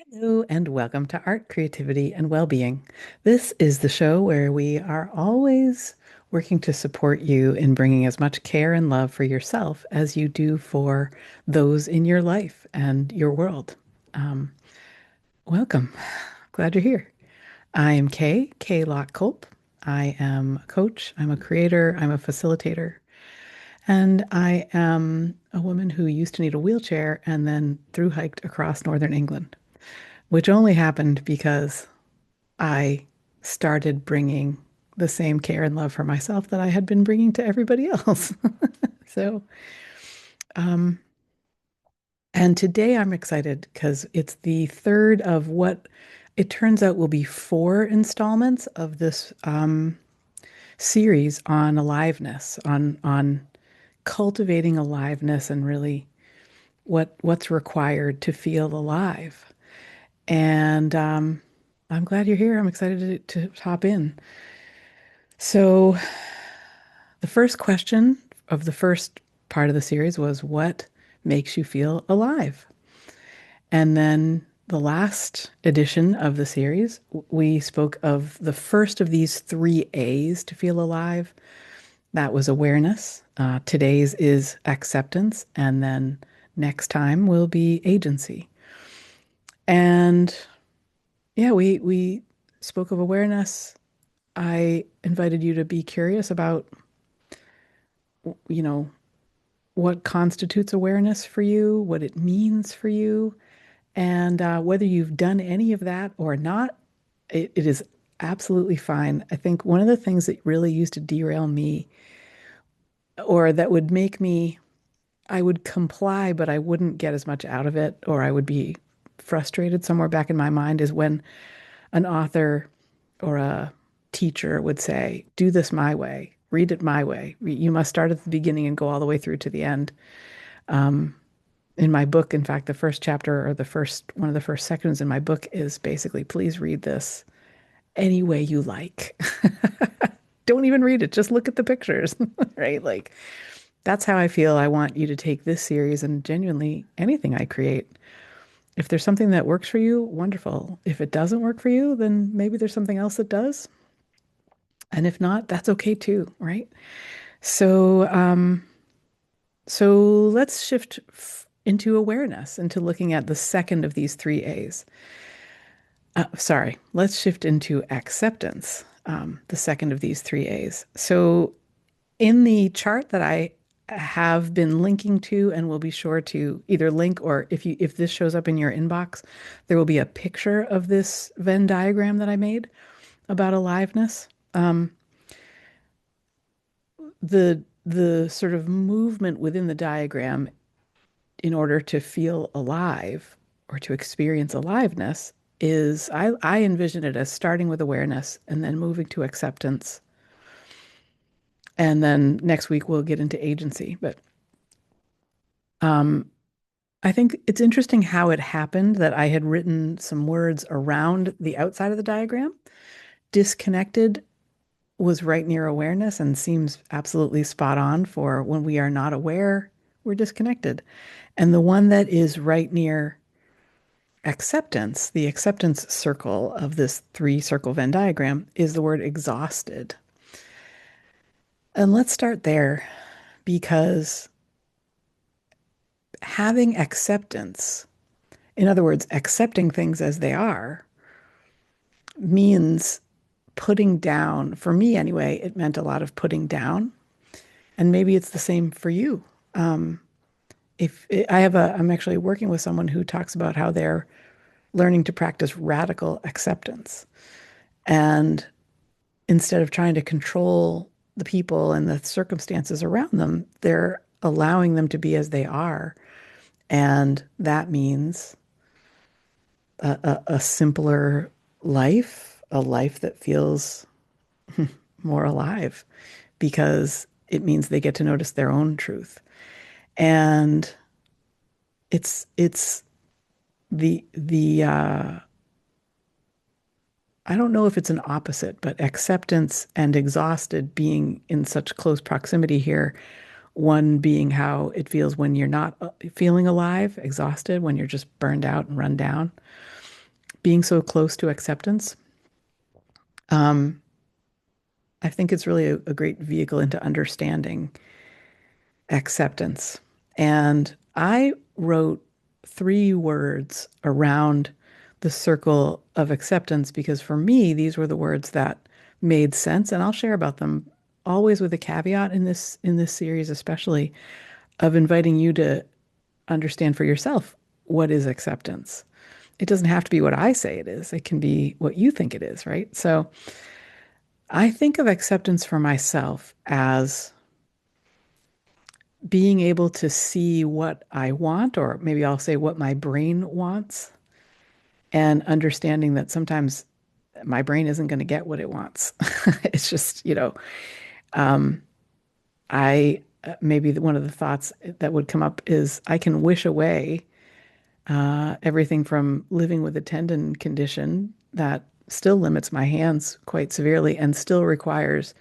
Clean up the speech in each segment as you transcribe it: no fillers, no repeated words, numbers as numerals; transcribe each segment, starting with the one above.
Hello, and welcome to Art, Creativity, and Wellbeing. This is the show where we are always working to support you in bringing as much care and love for yourself as you do for those in your life and your world. Um, Welcome. Glad you're here. I am Kay Locke Culp. I am a coach, I'm a creator, I'm a facilitator, and I am a woman who used to need a wheelchair and then through hiked across northern England, which only happened because I started bringing the same care and love for myself that I had been bringing to everybody else. So, um, and today I'm excited because it's the third of what it turns out will be four installments of this series on aliveness, on cultivating aliveness and really what's required to feel alive. And I'm glad you're here. I'm excited to hop in. So, the first question of the first part of the series was, what makes you feel alive? And then the last edition of the series, we spoke of the first of these three A's to feel alive. That was awareness. Today's is acceptance. And then next time will be agency. And yeah, we spoke of awareness. I invited you to be curious about, you know, what constitutes awareness for you, what it means for you, and whether you've done any of that or not, it is absolutely fine. I think one of the things that really used to derail me, or that would make me, I would comply, but I wouldn't get as much out of it, or I would be frustrated somewhere back in my mind, is when an author or a teacher would say, do this my way, read it my way. You must start at the beginning and go all the way through to the end. Um, in my book, in fact, the first chapter or the first one of the first sections in my book is basically, please read this any way you like. Don't even read it, just look at the pictures, right? Like, that's how I feel. I want you to take this series and genuinely anything I create. If there's something that works for you, wonderful. If it doesn't work for you, then maybe there's something else that does. And if not, that's okay too, right? So, so let's shift into awareness, into looking at the second of these three A's. Sorry, let's shift into acceptance, the second of these three A's. So, in the chart that I have been linking to and will be sure to either link, or if this shows up in your inbox, there will be a picture of this Venn diagram that I made about aliveness. Um, the sort of movement within the diagram in order to feel alive or to experience aliveness is I envision it as starting with awareness and then moving to acceptance. And then next week we'll get into agency. But um, I think it's interesting how it happened that I had written some words around the outside of the diagram. Disconnected was right near awareness and seems absolutely spot on for when we are not aware, we're disconnected. And the one that is right near acceptance, the acceptance circle of this three circle Venn diagram, is the word exhausted. And let's start there because having acceptance, in other words, accepting things as they are, means putting down, for me anyway, it meant a lot of putting down. And maybe it's the same for you. Um, if I'm actually working with someone who talks about how they're learning to practice radical acceptance. And instead of trying to control the people and the circumstances around them, they're allowing them to be as they are. And that means a simpler life, a life that feels more alive because it means they get to notice their own truth. And it's the I don't know if it's an opposite, but acceptance and exhausted being in such close proximity here. One being how it feels when you're not feeling alive, exhausted, when you're just burned out and run down. being so close to acceptance, um, I think it's really a great vehicle into understanding acceptance. And I wrote three words around the circle of acceptance because for me, these were the words that made sense. And I'll share about them always with a caveat in this series, especially of inviting you to understand for yourself what is acceptance. It doesn't have to be what I say it is. It can be what you think it is, right? So I think of acceptance for myself as being able to see what I want, or maybe I'll say what my brain wants, and understanding that sometimes my brain isn't going to get what it wants. It's just, I maybe one of the thoughts that would come up is I can wish away everything from living with a tendon condition that still limits my hands quite severely and still requires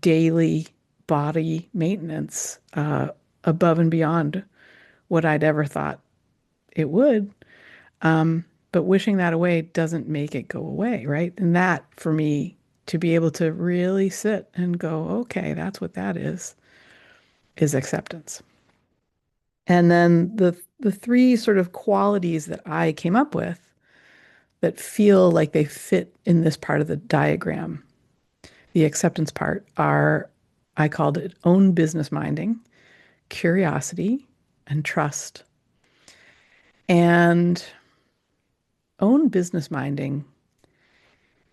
daily body maintenance above and beyond what I'd ever thought it would. But wishing that away doesn't make it go away, right? And that for me, to be able to really sit and go, okay, that's what that is acceptance. And then the three sort of qualities that I came up with that feel like they fit in this part of the diagram, the acceptance part, are I called it own business minding, curiosity, and trust. And own business minding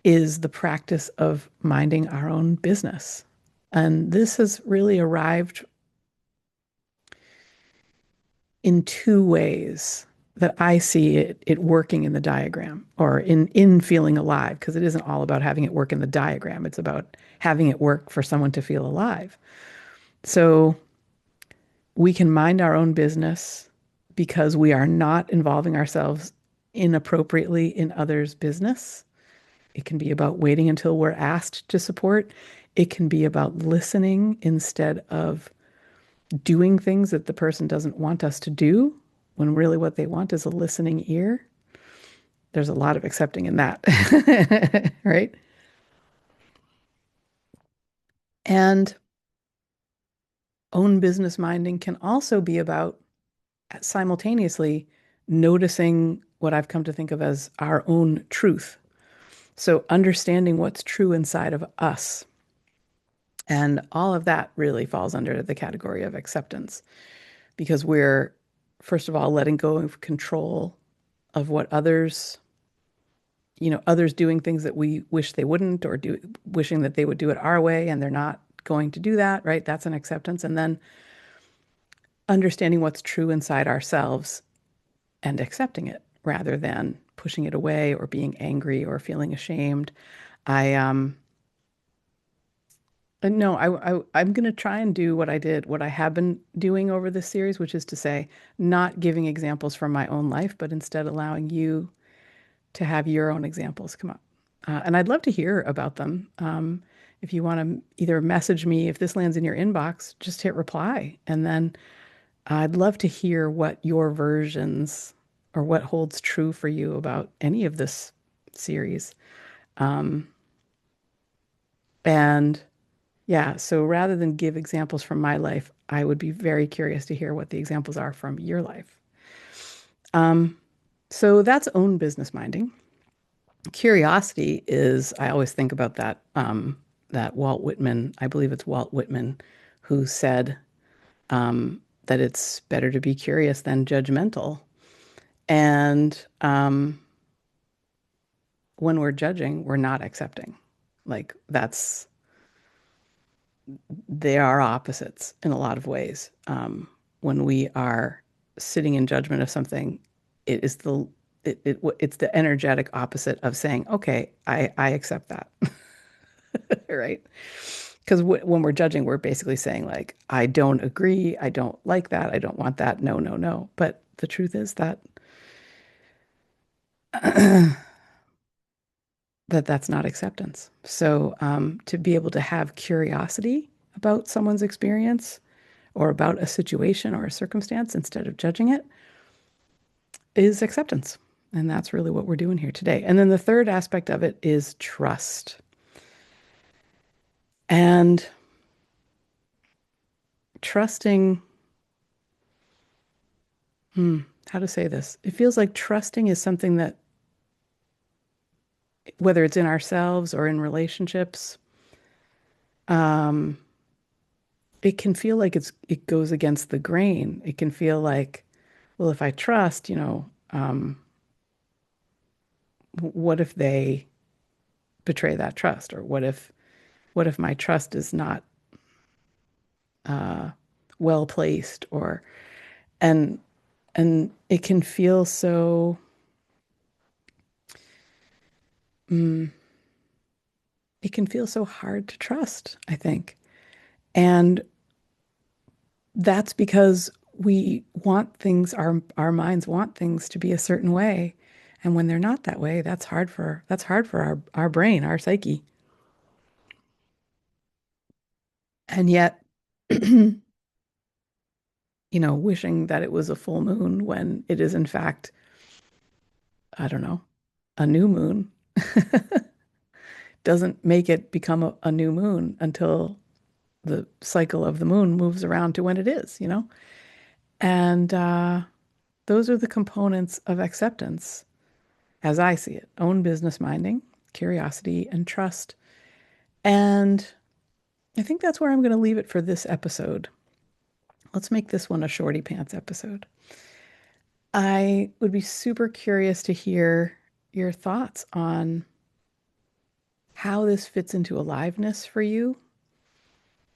is the practice of minding our own business. And this has really arrived in two ways that I see it working in the diagram or in feeling alive, because it isn't all about having it work in the diagram. It's about having it work for someone to feel alive. So we can mind our own business because we are not involving ourselves inappropriately in others' business. It can be about waiting until we're asked to support. It can be about listening instead of doing things that the person doesn't want us to do when really what they want is a listening ear. There's a lot of accepting in that, right? And own business minding can also be about simultaneously noticing what I've come to think of as our own truth. So understanding what's true inside of us. And all of that really falls under the category of acceptance because we're, first of all, letting go of control of what others, others doing things that we wish they wouldn't or do, wishing that they would do it our way and they're not going to do that, right? That's an acceptance. And then understanding what's true inside ourselves and accepting it rather than pushing it away or being angry or feeling ashamed. I no, I'm going to try and do what I did, what I have been doing over this series, which is to say, not giving examples from my own life, but instead allowing you to have your own examples come up. And I'd love to hear about them. If you want to either message me, if this lands in your inbox, just hit reply. And then I'd love to hear what your versions or what holds true for you about any of this series. Um, and yeah, so rather than give examples from my life, I would be very curious to hear what the examples are from your life. Um, so that's own business minding. Curiosity is, I always think about that Walt Whitman, I believe it's Walt Whitman, who said that it's better to be curious than judgmental. And when we're judging, we're not accepting. Like they are opposites in a lot of ways. When we are sitting in judgment of something, it is it's the energetic opposite of saying, okay, I accept that, right? Because when we're judging, we're basically saying like, I don't agree, I don't like that, I don't want that, no, no, no. But the truth is that that's not acceptance. So to be able to have curiosity about someone's experience or about a situation or a circumstance instead of judging it is acceptance. And that's really what we're doing here today. And then the third aspect of it is trust. And trusting, how to say this? It feels like trusting is something that, whether it's in ourselves or in relationships, um, it can feel like it goes against the grain. It can feel like, well, if I trust, what if they betray that trust? Or what if my trust is not uh, well placed? Or and and it can feel so mm, it can feel so hard to trust, I think. And that's because we want things, our minds want things to be a certain way. And when they're not that way, that's hard for our brain, our psyche. And yet, wishing that it was a full moon when it is in fact, I don't know, a new moon doesn't make it become a new moon until the cycle of the moon moves around to when it is. And those are the components of acceptance as I see it: own business minding, curiosity, and trust. And I think that's where I'm going to leave it for this episode. Let's make this one a shorty pants episode. I would be super curious to hear your thoughts on how this fits into aliveness for you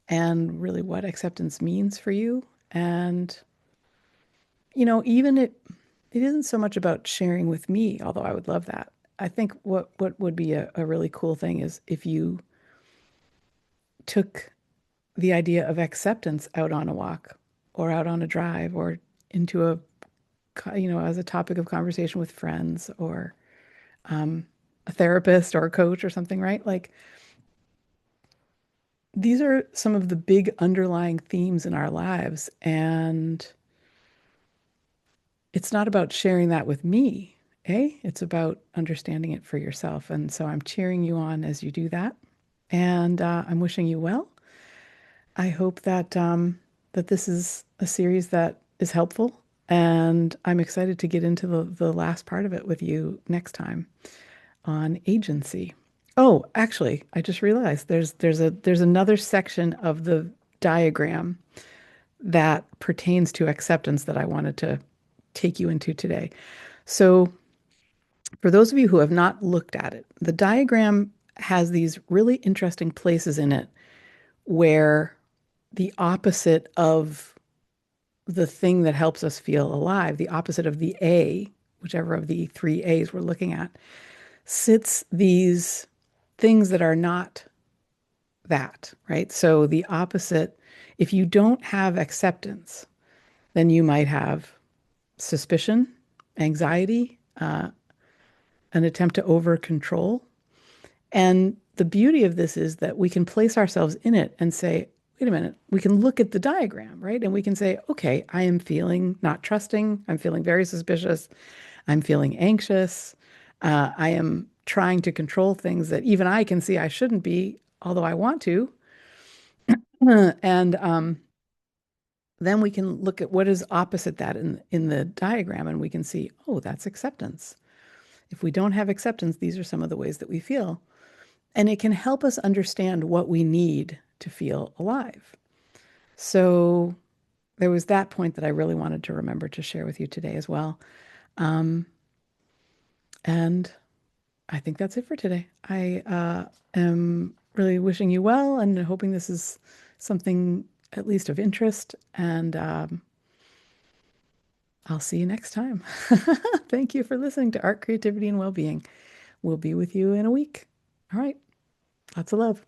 and really what acceptance means for you. And, even it isn't so much about sharing with me, although I would love that. I think what would be a really cool thing is if you took the idea of acceptance out on a walk or out on a drive or into as a topic of conversation with friends or um, a therapist or a coach or something, right? Like these are some of the big underlying themes in our lives. And it's not about sharing that with me, eh? It's about understanding it for yourself. And so I'm cheering you on as you do that. And I'm wishing you well. I hope that this is a series that is helpful, and I'm excited to get into the last part of it with you next time on agency. Oh, actually, I just realized there's another section of the diagram that pertains to acceptance that I wanted to take you into today. So, for those of you who have not looked at it, the diagram has these really interesting places in it where the opposite of the thing that helps us feel alive, the opposite of the A, whichever of the three A's we're looking at, sits these things that are not that, right? So the opposite, if you don't have acceptance, then you might have suspicion, anxiety, an attempt to over control. And the beauty of this is that we can place ourselves in it and say, wait a minute, we can look at the diagram, right? And we can say, okay, I am feeling not trusting. I'm feeling very suspicious. I'm feeling anxious. I am trying to control things that even I can see I shouldn't be, although I want to. And then we can look at what is opposite that in the diagram, and we can see, oh, that's acceptance. If we don't have acceptance, these are some of the ways that we feel. And it can help us understand what we need to feel alive. So there was that point that I really wanted to remember to share with you today as well. Um, and I think that's it for today. I am really wishing you well and hoping this is something at least of interest. And I'll see you next time. Thank you for listening to Art, Creativity, and Wellbeing. We'll be with you in a week. All right. Lots of love.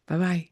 Bye bye.